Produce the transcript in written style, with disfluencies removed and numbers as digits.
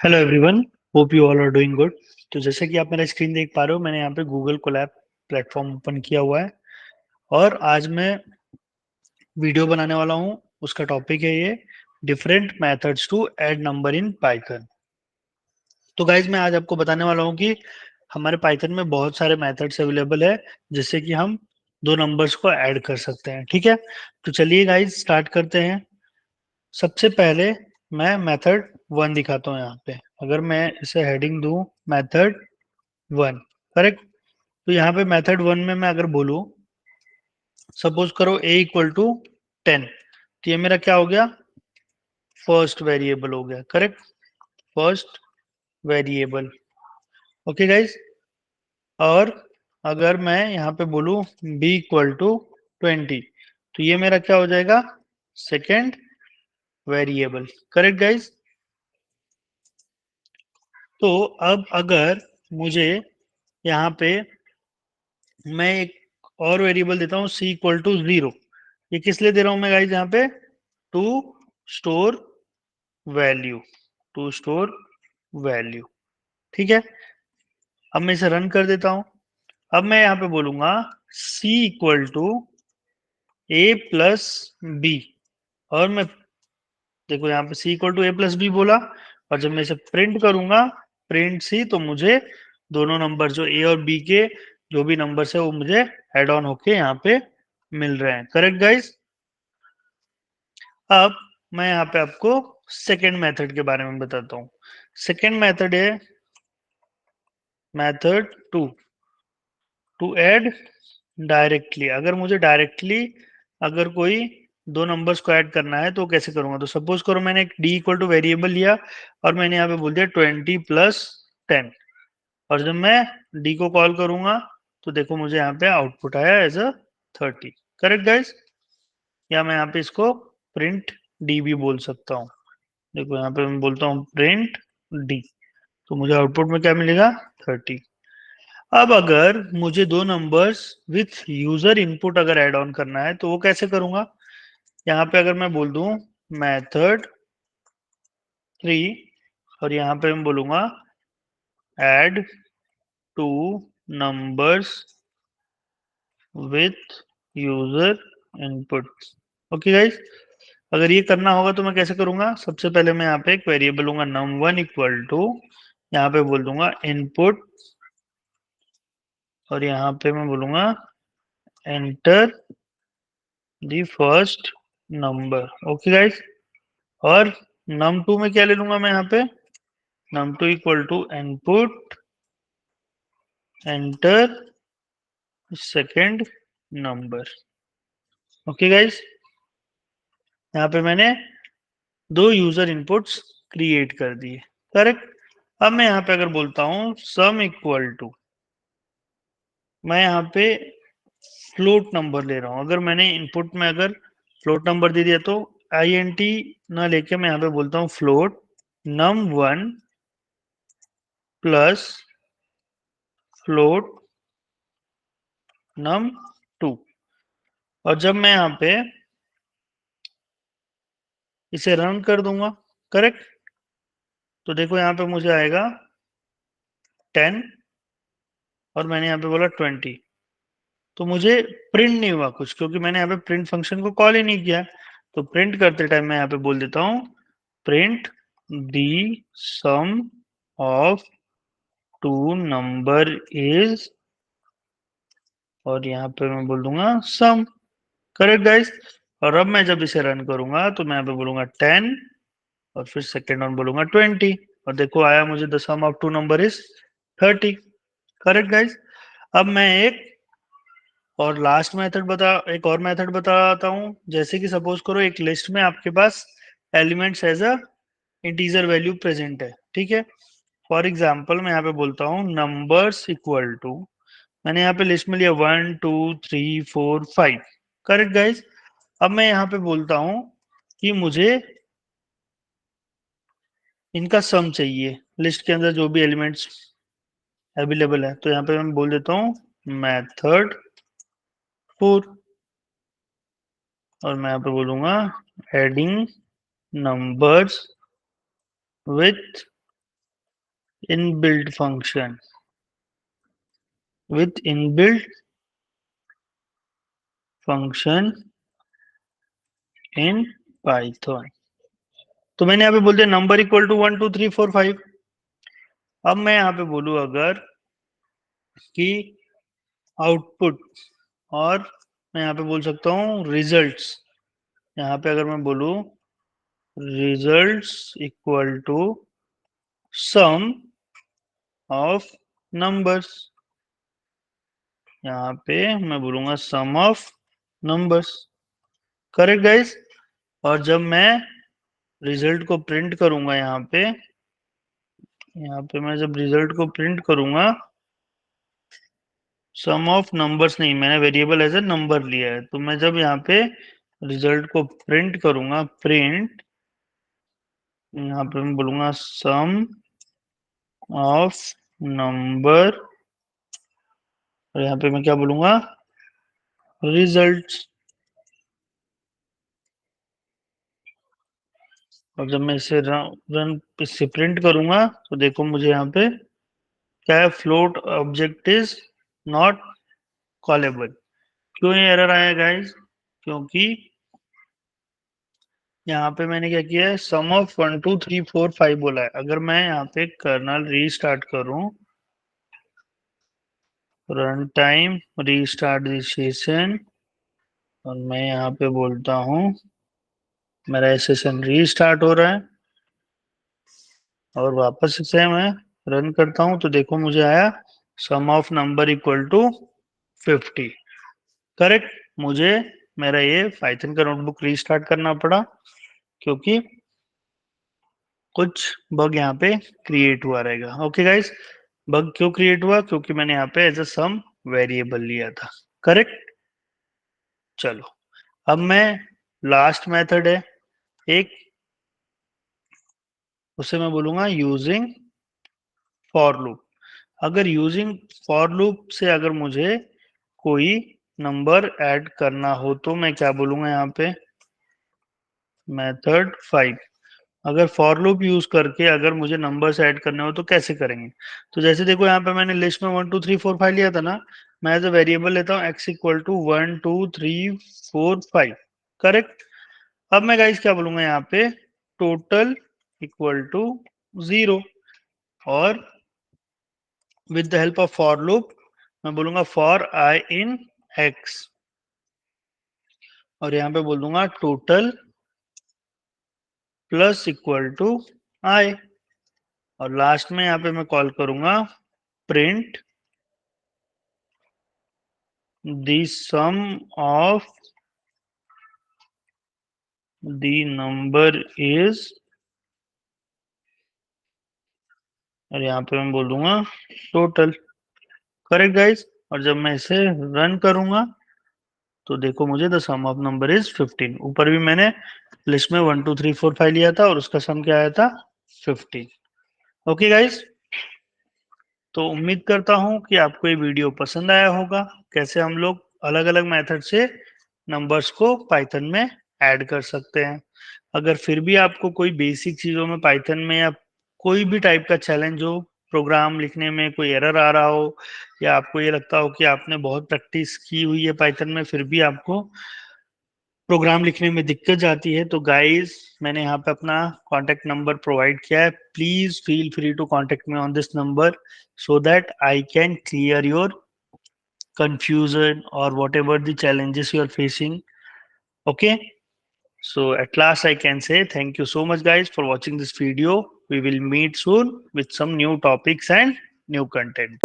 Hello everyone, hope you all are doing good. तो जैसे कि आप मेरा स्क्रीन देख पा रहे हो, मैंने यहाँ पे गूगल कोलैब प्लेटफॉर्म ओपन किया हुआ है और आज मैं वीडियो बनाने वाला हूँ। उसका टॉपिक है ये different methods to add number in Python. तो गाइज मैं आज आपको बताने वाला हूँ कि हमारे पाइथन में बहुत सारे मेथड्स अवेलेबल है जिससे कि हम दो नंबर्स को ऐड कर सकते हैं। ठीक है, तो चलिए गाइज स्टार्ट करते हैं। सबसे पहले मैं मेथड वन दिखाता हूँ यहाँ पे। अगर मैं इसे हेडिंग दूं मेथड वन, करेक्ट। तो यहाँ पे मेथड वन में मैं अगर बोलूँ, सपोज करो a इक्वल टू 10, तो ये मेरा क्या हो गया, फर्स्ट वेरिएबल हो गया, correct. First variable, okay guys. और अगर मैं यहाँ पे बोलूँ b इक्वल टू 20, तो ये मेरा क्या हो जाएगा, सेकेंड वेरिएबल, करेक्ट गाइज। तो अब अगर मुझे यहाँ पे मैं एक और वेरिएबल देता हूँ c इक्वल टू 0, ये किस लिए दे रहा हूँ मैं गाइज, यहाँ पे to store value, to store value. ठीक है, अब मैं इसे रन कर देता हूं। अब मैं यहां पे बोलूंगा c equal to a plus B, और मैं देखो यहाँ पे c equal to a plus B बोला, और जब मैं इसे प्रिंट करूंगा, प्रिंट सी, तो मुझे दोनों नंबर जो a और b के जो भी नंबर्स है वो मुझे एड ऑन होके यहाँ पे मिल रहे हैं, करेक्ट गाइज। अब मैं यहाँ पे आपको सेकेंड मेथड के बारे में बताता हूँ। सेकेंड मेथड है method two, to add directly. अगर मुझे डायरेक्टली अगर कोई दो नंबर्स को ऐड करना है तो कैसे करूंगा। तो सपोज करो मैंने एक डी इक्वल टू वेरिएबल लिया और मैंने यहाँ पे बोल दिया 20 प्लस 10, और जब मैं डी को कॉल करूंगा तो देखो मुझे यहाँ पे आउटपुट आया एज अ 30, करेक्ट गाइज। या मैं यहाँ पे इसको प्रिंट डी भी बोल सकता हूँ। देखो यहाँ पे मैं बोलता हूँ प्रिंट डी, तो मुझे आउटपुट में क्या मिलेगा, 30। अब अगर मुझे दो नंबर्स विथ यूजर इनपुट अगर ऐड ऑन करना है तो वो कैसे करूंगा। यहाँ पे अगर मैं बोल दूं मेथड थ्री, और यहाँ पे मैं बोलूंगा add two numbers with user input, okay guys. अगर ये करना होगा तो मैं कैसे करूंगा। सबसे पहले मैं यहाँ पे एक वेरिएबल लूंगा num1 इक्वल टू, यहाँ पे बोल दूंगा इनपुट, और यहाँ पे मैं बोलूंगा enter the first number, okay guys. और num2 में क्या ले लूंगा मैं यहाँ पे, num2 equal to input enter second number, okay guys. यहाँ पे मैंने दो यूजर इनपुट्स क्रिएट कर दिए, करेक्ट। अब मैं यहाँ पे अगर बोलता हूँ सम इक्वल टू, मैं यहाँ पे फ्लोट नंबर ले रहा हूँ। अगर मैंने इनपुट में अगर फ्लोट नंबर दे दिया तो INT ना लेके मैं यहाँ पे बोलता हूँ float num1 plus float num2, और जब मैं यहाँ पे इसे रन कर दूंगा, करेक्ट, तो देखो यहाँ पे मुझे आएगा 10, और मैंने यहाँ पे बोला 20, तो मुझे प्रिंट नहीं हुआ कुछ, क्योंकि मैंने यहाँ पे प्रिंट फंक्शन को कॉल ही नहीं किया। तो प्रिंट करते टाइम मैं यहाँ पे बोल देता हूँ print the sum of two number is, और यहाँ पे मैं बोल दूंगा सम, करेक्ट गाइस। और अब मैं जब इसे रन करूंगा तो मैं यहाँ पे बोलूंगा 10, और फिर सेकेंड वन बोलूंगा 20, और देखो आया मुझे the sum of two number is 30, correct guys. अब मैं और लास्ट मेथड बता एक और मेथड बताता हूँ। जैसे कि सपोज करो एक लिस्ट में आपके पास elements as a integer value present है, ठीक है। फॉर एग्जाम्पल मैं यहाँ पे बोलता हूँ नंबर्स इक्वल टू, मैंने यहाँ पे लिस्ट में लिया 1 2 3 4 5, करेक्ट गाइज। अब मैं यहाँ पे बोलता हूँ कि मुझे इनका सम चाहिए, लिस्ट के अंदर जो भी एलिमेंट्स अवेलेबल है। तो यहाँ पे मैं बोल देता हूँ मेथड 4, और मैं यहाँ पे बोलूंगा adding numbers with inbuilt function with inbuilt function in Python। तो मैंने यहाँ पे बोल दिया नंबर इक्वल टू 1 2 3 4 5। अब मैं यहाँ पे बोलूँ अगर कि आउटपुट, और मैं यहाँ पे बोल सकता हूँ रिजल्ट्स। यहाँ पे अगर मैं बोलूँ results equal to sum of numbers, यहाँ पे मैं बोलूंगा sum of numbers. Correct guys. और जब मैं रिजल्ट को प्रिंट करूंगा यहाँ पे मैं जब रिजल्ट को प्रिंट करूंगा, सम ऑफ नंबर्स नहीं, मैंने वेरिएबल एज ए नंबर लिया है, तो मैं जब यहाँ पे रिजल्ट को प्रिंट करूंगा, प्रिंट, यहाँ पे मैं बोलूंगा सम ऑफ नंबर, और यहाँ पे मैं क्या बोलूंगा रिजल्ट। और जब मैं इसे रन इससे प्रिंट करूंगा तो देखो मुझे यहाँ पे क्या है, float object is not callable. क्यों ये एरर आया गाइस? क्योंकि यहाँ पे मैंने क्या किया है, सम ऑफ 1 2 3 4 5 बोला है। अगर मैं यहाँ पे कर्नल रीस्टार्ट करूं, run time restart the session, और मैं यहाँ पे बोलता हूँ मेरा सेशन रीस्टार्ट हो रहा है, और वापस से मैं रन करता हूँ तो देखो मुझे आया sum of number equal to 50। Correct. मुझे मेरा ये पाइथन का नोटबुक रीस्टार्ट करना पड़ा क्योंकि कुछ बग यहाँ पे क्रिएट हुआ रहेगा। ओके गाइस, बग क्यों क्रिएट हुआ? क्योंकि मैंने यहाँ पे एज अ सम वेरिएबल लिया था। करेक्ट। चलो, अब मैं लास्ट मेथड है एक, उसे मैं बोलूंगा यूजिंग फॉर लूप। अगर यूजिंग फॉर लूप से अगर मुझे कोई नंबर ऐड करना हो तो मैं क्या बोलूंगा यहाँ पे, मेथड 5। अगर फॉर लूप यूज करके अगर मुझे नंबर्स ऐड करने हो तो कैसे करेंगे? तो जैसे देखो यहाँ पे मैंने लिस्ट में 1 2 3 4 5 लिया था ना, मैं एज अ वेरिएबल लेता हूँ x इक्वल टू 1 2 3 4 5। करेक्ट। अब मैं गाइस क्या बोलूंगा यहाँ पे, टोटल इक्वल टू 0, और with the help of for loop मैं बोलूंगा फॉर आई इन x, और यहाँ पे बोल दूंगा total plus equal to I, और लास्ट में यहाँ पे मैं कॉल करूंगा print the sum of the number is, और यहाँ पे मैं बोल दूंगा टोटल। Correct guys. और जब मैं इसे रन करूंगा तो देखो मुझे the sum of number is 15। ऊपर भी मैंने लिस्ट में 1 2 3 4 5 लिया था और उसका सम क्या आया था, 15। ओके गाइस, तो उम्मीद करता हूँ कि आपको ये वीडियो पसंद आया होगा, कैसे हम लोग अलग अलग मेथड से नंबर्स को पाइथन में ऐड कर सकते हैं। अगर फिर भी आपको कोई बेसिक चीज़ों में पाइथन में या कोई भी टाइप का चैलेंज हो, प्रोग्राम लिखने में कोई एरर आ रहा हो, या आपको ये लगता हो कि आपने बहुत प्रैक्टिस की हुई है पाइथन में फिर भी आपको प्रोग्राम लिखने में दिक्कत जाती है, तो गाइस मैंने यहाँ पे अपना कॉन्टेक्ट नंबर प्रोवाइड किया है। Please feel free to contact me on this number so that I can clear your confusion or whatever the challenges you are facing. Okay, so at last I can say thank you so much guys for watching this video. We will meet soon with some new topics and new content.